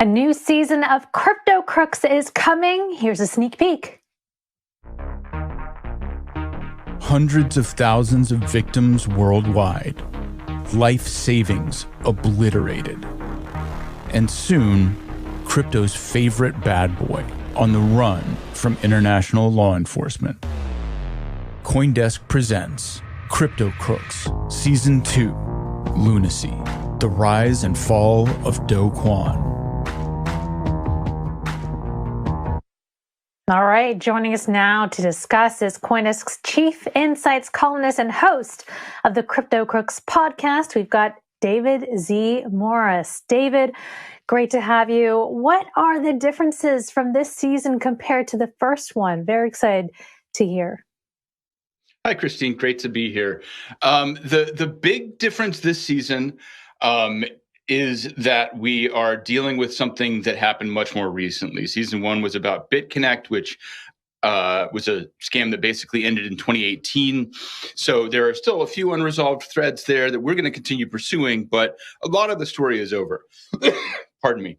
A new season of Crypto Crooks is coming. Here's a sneak peek. Hundreds of thousands of victims worldwide. Life savings obliterated. And soon, crypto's favorite bad boy on the run from international law enforcement. CoinDesk presents Crypto Crooks Season 2, Lunacy, the rise and fall of Do Kwon. All right, joining us now to discuss is CoinDesk's Chief Insights Columnist and host of the Crypto Crooks podcast. We've got David Z. Morris. David, great to have you. What are the differences from this season compared to the first one? Very excited to hear. Hi, Christine. Great to be here. The big difference this season is that we are dealing with something that happened much more recently. Season 1 was about BitConnect, which was a scam that basically ended in 2018. So there are still a few unresolved threads there that we're going to continue pursuing, but a lot of the story is over. Pardon me.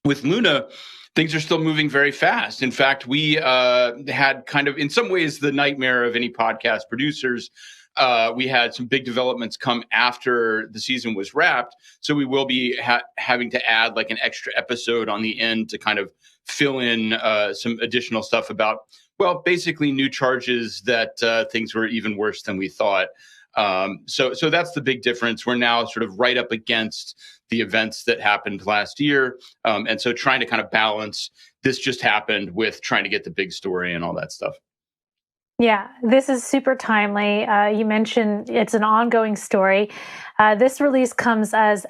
With Luna, things are still moving very fast. In fact, we had kind of, in some ways, the nightmare of any podcast producers. We had some big developments come after the season was wrapped. So we will be having to add like an extra episode on the end to kind of fill in some additional stuff about, well, basically new charges that things were even worse than we thought. So that's the big difference. We're now sort of right up against the events that happened last year. And so trying to kind of balance this just happened with trying to get the big story and all that stuff. Yeah, this is super timely. You mentioned it's an ongoing story. This release comes as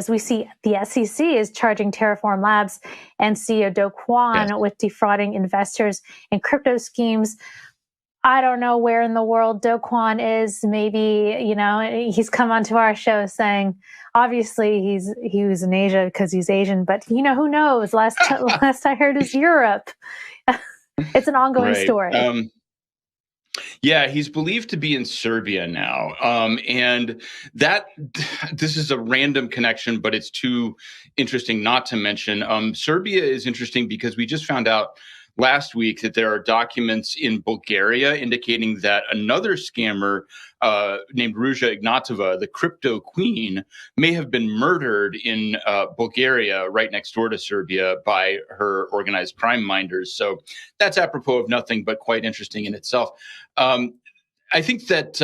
we see the SEC is charging Terraform Labs and CEO Do Kwon with defrauding investors in crypto schemes. I don't know where in the world Do Kwon is. Maybe, he's come onto our show saying, obviously he was in Asia because he's Asian, but who knows? Last I heard is Europe. It's an ongoing story. Yeah, he's believed to be in Serbia now. And this is a random connection, but it's too interesting not to mention. Serbia is interesting because we just found out last week that there are documents in Bulgaria indicating that another scammer named Ruja Ignatova, the crypto queen, may have been murdered in Bulgaria right next door to Serbia by her organized crime minders. So that's apropos of nothing, but quite interesting in itself. I think that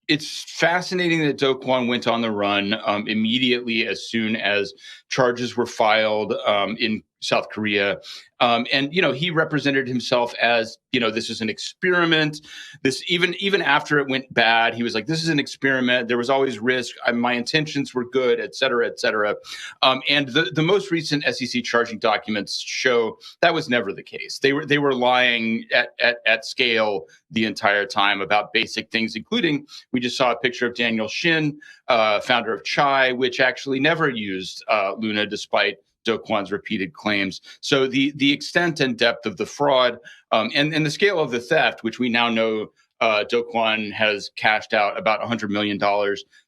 it's fascinating that Do Kwon went on the run immediately as soon as charges were filed in South Korea. And he represented himself as, this is an experiment. This even after it went bad, he was like, this is an experiment. There was always risk. My intentions were good, et cetera, et cetera. And the most recent SEC charging documents show that was never the case. They were lying at scale the entire time about basic things, including we just saw a picture of Daniel Shin, founder of Chai, which actually never used Luna despite Do Kwon's repeated claims. So the extent and depth of the fraud and the scale of the theft, which we now know Do Kwon has cashed out about $100 million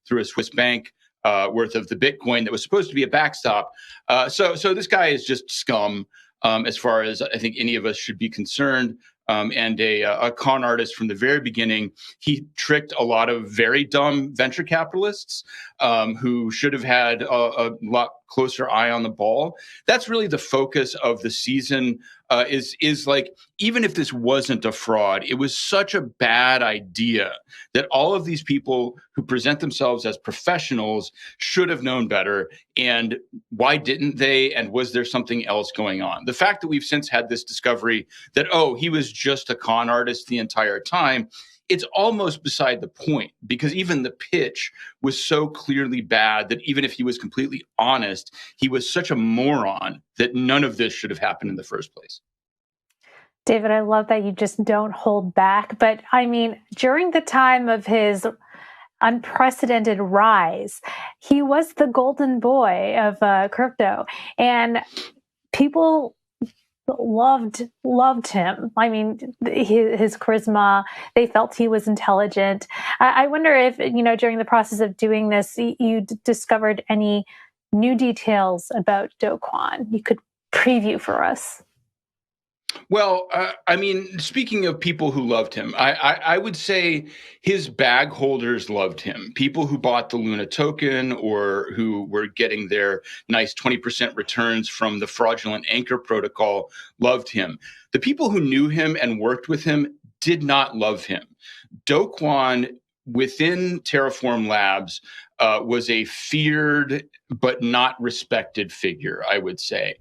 through a Swiss bank worth of the Bitcoin that was supposed to be a backstop. So this guy is just scum as far as I think any of us should be concerned. And a con artist from the very beginning. He tricked a lot of very dumb venture capitalists who should have had a lot closer eye on the ball. That's really the focus of the season. Is like, even if this wasn't a fraud, it was such a bad idea that all of these people who present themselves as professionals should have known better. And why didn't they? And was there something else going on? The fact that we've since had this discovery that, he was just a con artist the entire time, it's almost beside the point, because even the pitch was so clearly bad that even if he was completely honest, he was such a moron that none of this should have happened in the first place. David, I love that you just don't hold back. But I mean, during the time of his unprecedented rise, he was the golden boy of crypto, and people loved him. I mean, his charisma, they felt he was intelligent. I wonder if, during the process of doing this, you discovered any new details about Do Kwon you could preview for us? Well, I mean, speaking of people who loved him, I would say his bag holders loved him. People who bought the Luna token or who were getting their nice 20% returns from the fraudulent Anchor protocol loved him. The people who knew him and worked with him did not love him. Do Kwon within Terraform Labs was a feared but not respected figure, I would say.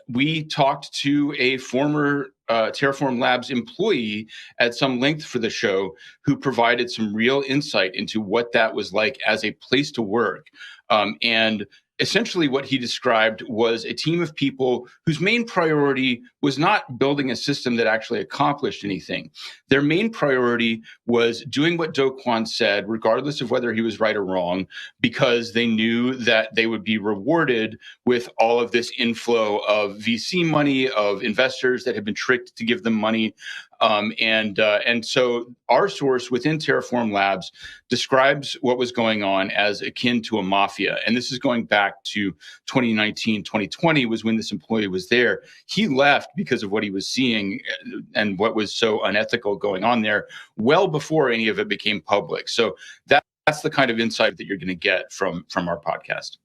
We talked to a former Terraform Labs employee at some length for the show who provided some real insight into what that was like as a place to work. And essentially what he described was a team of people whose main priority was not building a system that actually accomplished anything. Their main priority was doing what Do Kwon said, regardless of whether he was right or wrong, because they knew that they would be rewarded with all of this inflow of VC money, of investors that had been tricked to give them money. And so our source within Terraform Labs describes what was going on as akin to a mafia. And this is going back to 2019, 2020 was when this employee was there. He left because of what he was seeing and what was so unethical going on there well before any of it became public. So that's the kind of insight that you're going to get from our podcast.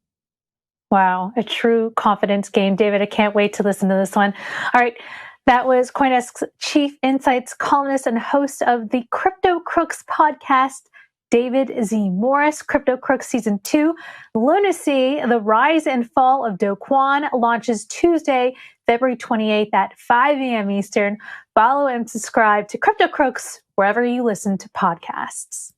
Wow, a true confidence game. David, I can't wait to listen to this one. All right. That was CoinDesk's Chief Insights Columnist and host of the Crypto Crooks podcast, David Z. Morris. Crypto Crooks Season 2, Lunacy, The Rise and Fall of Do Kwon, launches Tuesday, February 28th at 5 a.m. Eastern. Follow and subscribe to Crypto Crooks wherever you listen to podcasts.